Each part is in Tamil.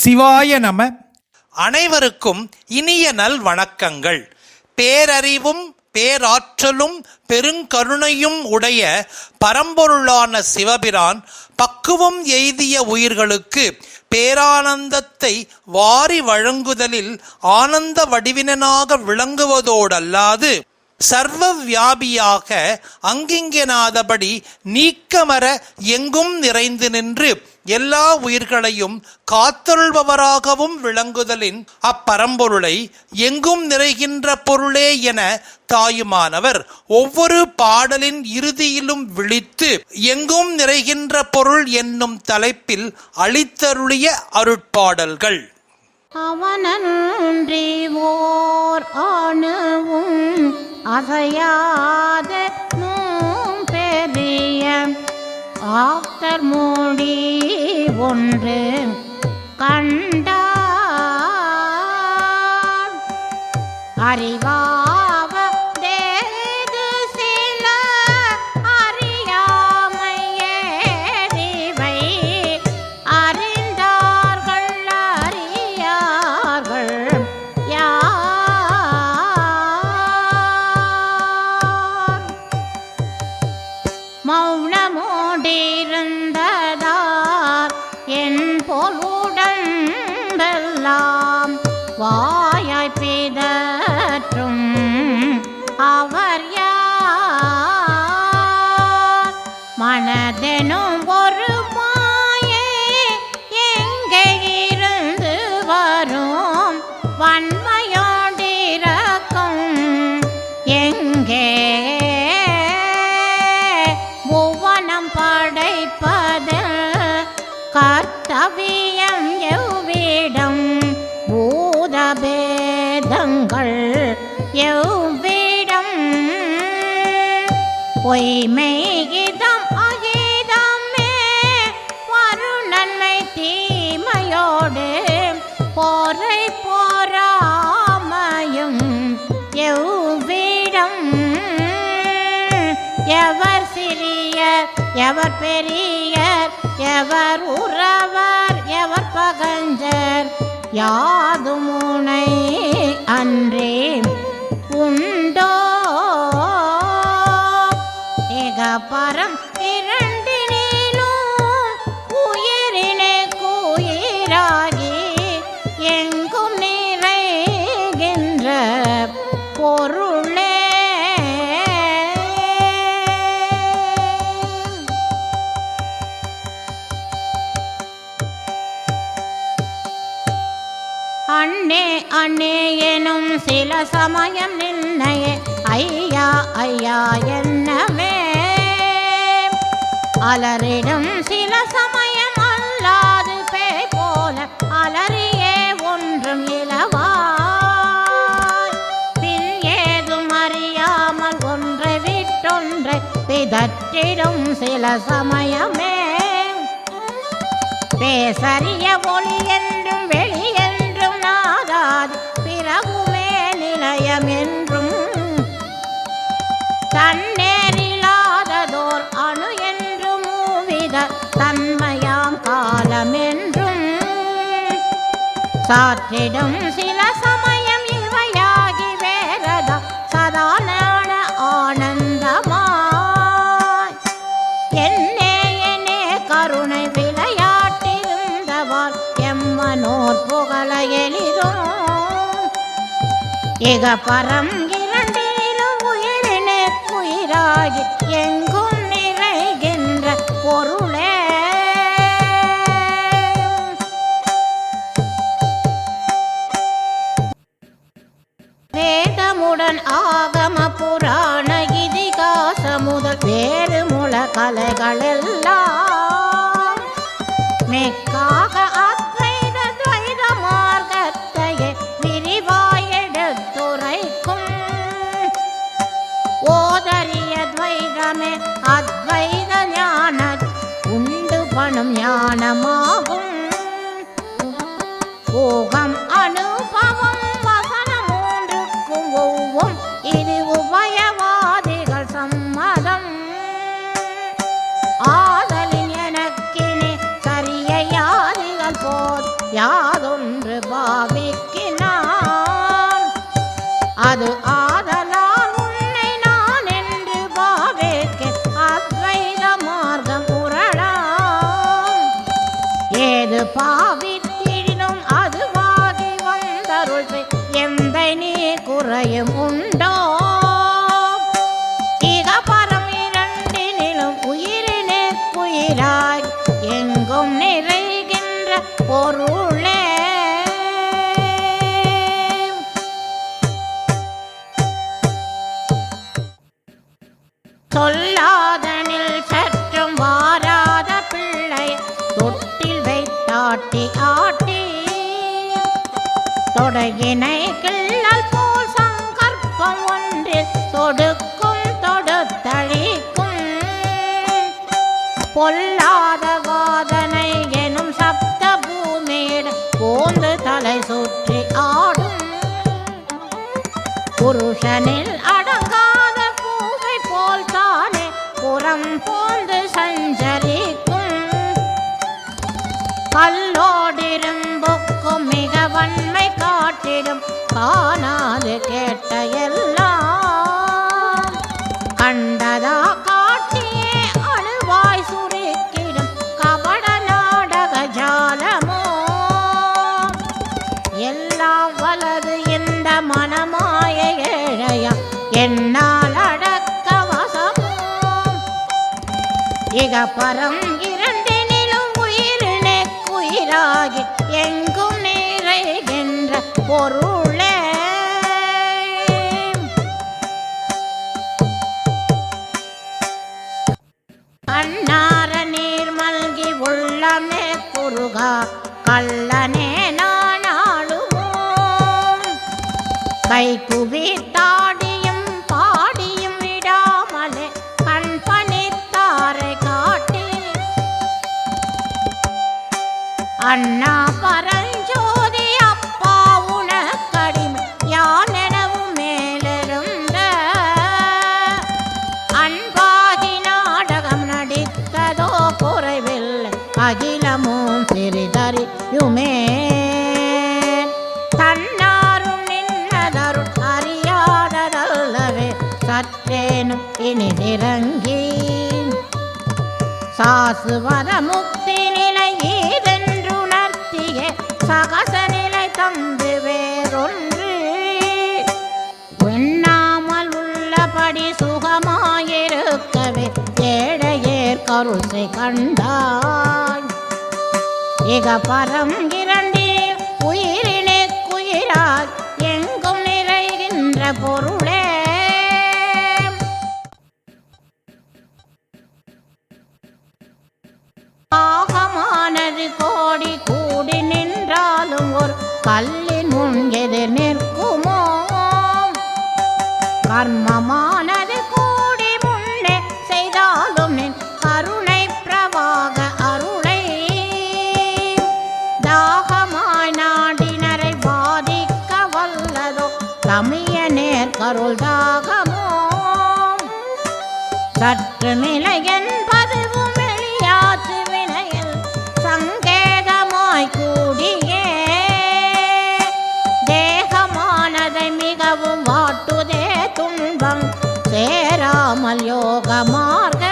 சிவாய நம. அனைவருக்கும் இனிய நல் வணக்கங்கள். பேரறிவும் பேராற்றலும் பெருங்கருணையும் உடைய பரம்பொருளான சிவபிரான் பக்குவம் எய்திய உயிர்களுக்கு பேரானந்தத்தை வாரி வழங்குதலில் ஆனந்த வடிவினனாக விளங்குவதோடல்லாது சர்வ வியாபியாக அங்கிங்கெனாதபடி நீக்கமர எங்கும் நிறைந்து நின்று எல்லா உயிர்களையும் காத்தொள்பவராகவும் விளங்குதலின் அப்பரம்பொருளை எங்கும் நிறைகின்ற பொருளே என தாயுமானவர் ஒவ்வொரு பாடலின் இறுதியிலும் விழித்து எங்கும் நிறைகின்ற பொருள் என்னும் தலைப்பில் அளித்தருளிய அருட்பாடல்கள். அவனன்றி ஓர் அணுவும் அசையாத பெரிய ஆப்தர் மூடி ஒன்று கண்டார் அறிவாவ தேது சில அறியாமையேதிவை அறிந்தார்கள் அறியார்கள் யார் மௌனமோடிருந்ததார் என் பொருடெல்லாம் வாயாய் பிதற்றும் அவர் யார் மனதெனும் ஒரு மாயை எங்கே இருந்து வரும் வன்மையோடிரக்கும் எங்கே புவனம் படைப்பதில் கர்த்தவியம் எவ்விடம் பூதபேதங்கள் எவ்விடம் பொய்மெய்கிதம் அகிதமே வருநன்மை தீமையோடு போரை போராமையும் எவ்விடம் எவர் சிறியர் எவர் பெரியர் எவர் உறவர் எவர் பகஞ்சர் யாதும் முனை அன்றே உண்டோ ஏகபரம் இரண்டினிலும் உயிரினே குயிராகி எங்கும் நிறைகின்ற பொருளே அண்ணே அண்ணே எனும் சில சமயம் நின்னையே ஐயா ஐயா என்னவே அலரிடும் சில சமயம் அல்லாது பேய் போல அலறியே ஒன்றும் இலவாய் பின் ஏதும் அறியாமல் ஒன்றை விட்டொன்றை பிதற்றிடும் சில சமயமே பேசறிய ஒளி என்றும் வெளி என்றும் நாதாது பிறகுமே நிலையம் என்றும் தன்னேரில்லாததோர் அணு என்றும் மூவித தன்மையாம் காலம் என்றும் சாற்றிடும் சில சமயம் இவையாகி வேறதா சதானான ஆனந்தமாய் என்னே என்னே கருணை விளையாட்டிருந்தவாள் எம்மனோர் புகழ எளிதும் இகபரம் இரண்டிலும் உயிரினே உயிராகி எங்கும் நிறைகின்ற பொருளே வேதமுடன் ஆகம புராண இதிகாச முதல் வேறு முள கலைகளெல்லாம் மெக்காக அத்வைத துவைத மார்க்கத்தையே விரிவாயெடுத்துரைக்கும் ஓதரிய துவைதமே அத்வைத ஞான உண்டு பணும் ஞானமாகும் ஓகம் அனுபவம் வசனம் மூன்றுக்கும் ஒவ்வும் இது உபயவாதிகள் சம்மதம் ஆதலின் எனக்கினே சரிய யாதிகள் போல் யார் துறையினை கிள்ளல் போல் சங்கற்பம் ஒன்றில் தொடுக்கும் தொடுத்தழிக்கும் பொல்லாத வாதனை எனும் சப்த பூமேடு போந்து தலை சுற்றி ஆடும் புருஷனில் அடங்காத பூவை போல் தானே புறம் போந்து சஞ்சரிக்கும் கல்லோடிரும்புக்கும் மிக வன்மை காட்டிடும் காணாது கேட்ட எல்லாம் கண்டதா காட்டியே அணுவாய் சுருக்கிடும் கபட நாடக ஜாலமோ எல்லாம் வலது இந்த மனமாய ஏழையா என்னால் அடக்க வசமோ இக பரம் இரண்டினிலும் உயிரினே குயிராகி எங்கும் நிறைகின்ற பொருளே அன்னார நீர் மல்கி உள்ளமே குறுகா கல்லனே நானாளுமோ கை குவித்தாடியும் பாடியும் விடாமலே கண் பணித்தாரை காட்டி அண்ணா பரஞ்சோதி அப்பா உனக்கடிமை யானெனவும் மேலிருந்த அன்பாகி நாடகம் நடித்ததோ குறைவில்லை அகிலமும் சிறிதறியுமே தன்னாரும் நின்னதருள் அறியாததல்லவே சற்றேனும் இனிதிறங்கி சாசுவத முக்தி நிலை ஈதென்றுணர்த்திய சகச நிலை தந்து வேறொன்று எண்ணாமல் உள்ளபடி சுகமாயிருக்கவே ஏழையேற் கருசை கண்டாய் இக பரம் இரண்டில் உயிரினே குயிராய் எங்கும் நிறைகின்ற பொருளே ஆகமானது கோடி கூடி நின்றாலும் ஒரு கல்லின் முன் எதிர் நிற்குமோ கர்மமானது கூடி முன்னே செய்தாலும் நின் கருணை பிரவாக அருளை தாகமாய் நாடினரை பாதிக்க வல்லதோ தமிய நேர் கருள் தாகமோ சற்று நிலை என்பதுவும் வெளியாற்று வினையில் சங்கேதமாய் கூடியே தேகமானதை மிகவும் வாட்டுதே துன்பம் சேராமல் யோக மார்க்க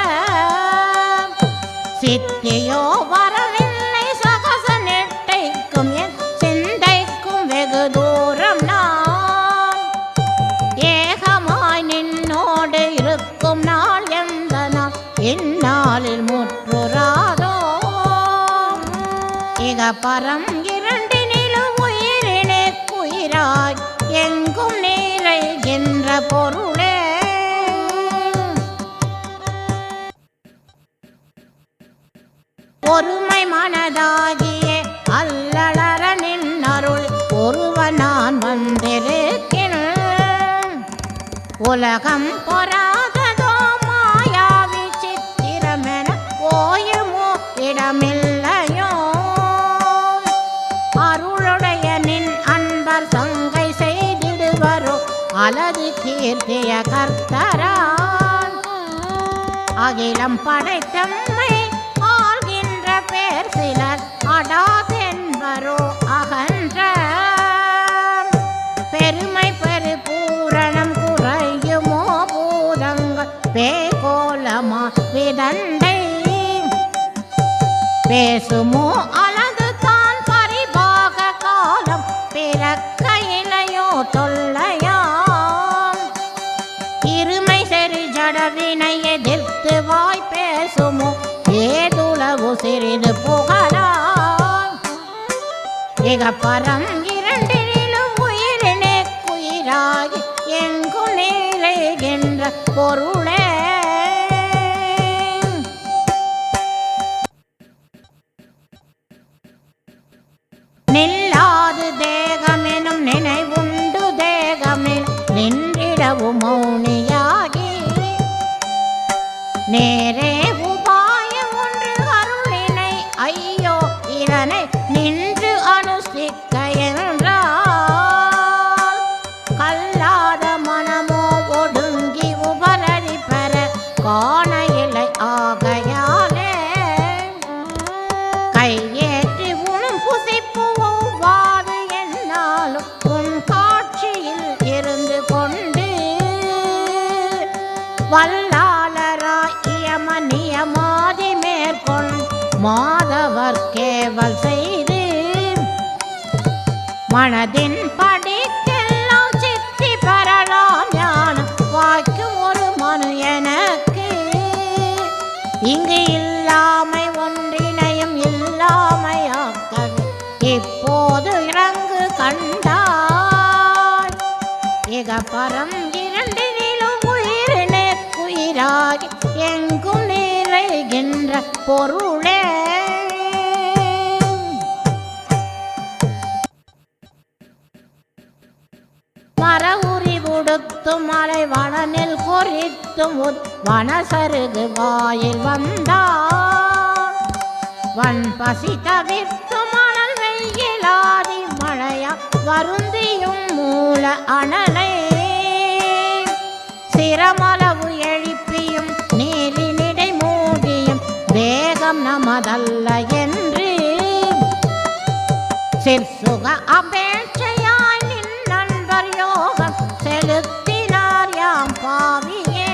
சித்தியோ வரவில்லை சகச நெட்டைக்கும் என் சிந்தைக்கும் வெகு தூரம் நான் ஏகமாய் நின்னோடு இருக்கும் நாள் எந்த நாள் இந்நாளில் முற்றுராதோ இக பரம் இரண்டினிலும் உயிரினே குயிராய் எங்கும் நிறைகின்ற பொருளே ஒருமை மனதாகியே அல்லளர நின்னருள் ஒருவ நான் வந்திருக்கிறேன் உலகம் பொறாததோ மாயா விசித்திரமென ஓயுமோ இடமில்லையோ அருளுடைய நின் அன்பர் சங்கை செய்திடுவரோ அலது கீர்த்திய கர்த்தரான் அகிலம் படைத்தம்மை ஆள்கின்ற பேர் சிலர் அடாதென்பரோ அகன்ற பெருமை பெரு பூரணம் குறையுமோ பூதங்கள் பேகோலமா விதண்டை பேசுமோ அலது தான் பரிபாக காலம் பிறக்க இலையோ தொல்லையாம் இருமை செறி ஜடவினை எதிர்த்து வாய் பேசுமோ ஏதுளவு சிறிது புகழாம் இக பரம் இரண்டினிலும் உயிரினே குயிராகி எங்கும் நிறைகின்ற பொருளே நில்லாது தேகமெனும் நினை ஆகையாலே கையேற்றி உணும் புசிப்பு ஒவ்வாது என்னாலும் உன் காட்சியில் இருந்து கொண்டு வல்லாளராய் இயமனியமாதி மேற்கொண்டு மாதவர் கேவல் செய்து மனதின் படிக்கெல்லாம் சித்தி பெறலாம் ஞானம் வாய்க்கும் ஒரு மனு எனக்கு இங்கு இல்லாமை ஒன்றினையும் இல்லாமையாக்கவே இப்போது இறங்கு கண்டாய் இகபரம் இரண்டினிலும் உயிரினே உயிராகி எங்கும் நிறைகின்ற பொருளே மரவுரி உடுத்தும் மலை வனனில் குறித்தும் வனசருகு வாயில் வந்தார் வன் பசி தவிர்த்து மணல் வெயிலாதி மழையா வருந்தியும் மூல அனலை சிரமளவு எழுப்பியும் நீரினிடை மூடியும் வேகம் நமதல்ல என்று சிற்சுக அபேட்சையாய் நின் நண்பர் யோகம் செலுத்தினார் யாம் பாவியே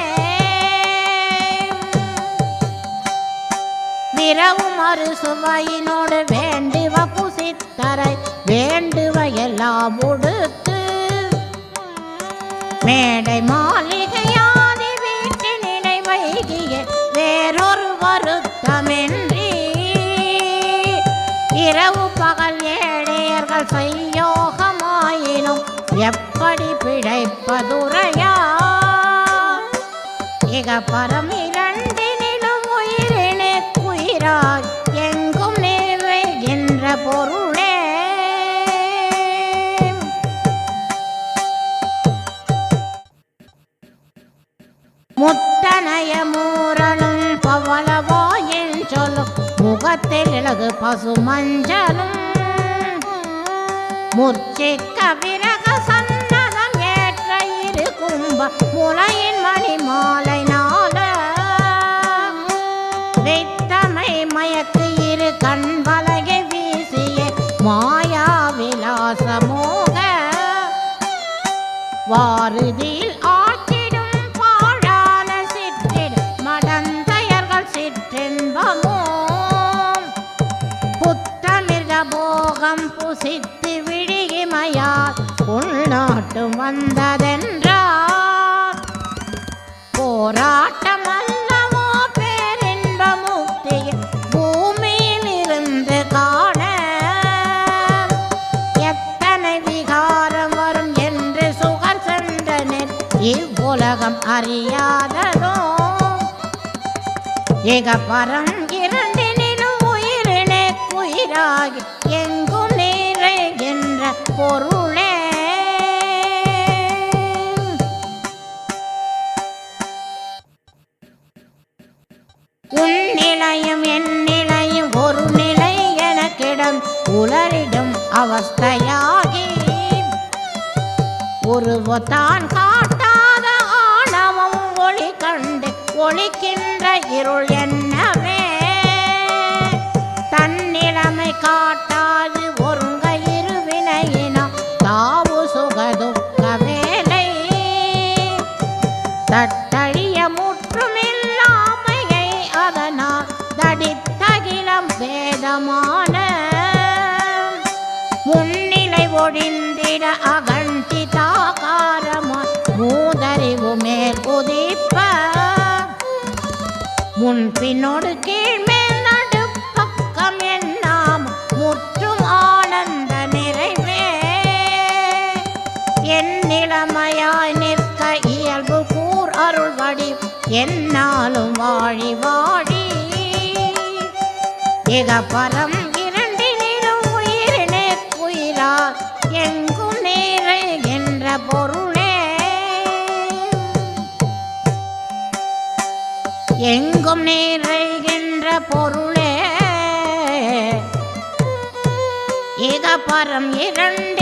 விரவும் அறு சுவையினோடு வேண்டுவ புசித்தரை வேண்டுவ எல்லாம் உடுத்து மேடை மாளிகையாதி வீட்டினிடை வைகிய வேறொரு வருத்தமின்றி இரவு பகல் ஏழையர்கள் செய்யோகமாயினும் எப்படி பிழைப்பதுரையா இகபரம் இரண்டினிலும் உயிரினே உயிராய் எங்கும் நிறைகின்ற பொருளே முத்தனைய மூரலும் பவளவாயின் சொல்லும் முகத்தில் இலகு பசு மஞ்சளும் முச்சிக்க விரக சன்னதம் ஏற்ற இரு கும்ப முளையின் மணி மாலை நாள வித்தமை மயக்கு இரு கண் வலகை வீசிய மாயா விலாச மோக வாருதியில் ஆற்றிடும் பாழான சிற்றிடு மடந்தையர்கள் சிற்றின்பமோ புத்தமிர்க போகம் புசித்து விழிகிமையால் உள்நாட்டும் வந்ததென்றார் போராட்டம் அல்லவோ பேரின்ப முக்தியில் பூமியில் இருந்து காண எத்தனை விகாரம் வரும் என்று சுகர் சென்றனர் இவ்வுலகம் அறியாததோ இகபரம் இரண்டினிலும் உயிரினே உயிராகி எங்கும் நிறைகின்ற பொருளே உன் நிலையும் என் நிலையும் ஒரு நிலை எனக்கிடம் உலரிடும் அவஸ்தையாகி உருவத்தான் காட்டாத ஆணவம் ஒளி கண்டு ஒளிக்கின்ற இருள் என்னவே தன்னிலைமை காட்டாது ஒருங்க இருவினையினம் தாவு சுகதுக்க வேலை தட்டழிய முற்றுமில்லாமையை அதனால் தடித்தகிலம் வேதமான முன்னிலை ஒழிந்திட அகண்டி தாகாரமாய் மூதறிவு மேல் உதிப்ப முன்பினோடு கீழ்மேல் நடுப்பக்கம் என்னாம் முற்றும் ஆனந்த நிறைவே என் நிலைமையாய் நிற்க இயல்பு கூர் அருள்வடி என்னாலும் வாழி வாழி இகபரம் இரண்டினிலும் உயிரினே உயிரார் எங்கும் நிறைகின்ற பொருளே எங்கும் நிறைகின்ற பொருளே இகபரம் இரண்டு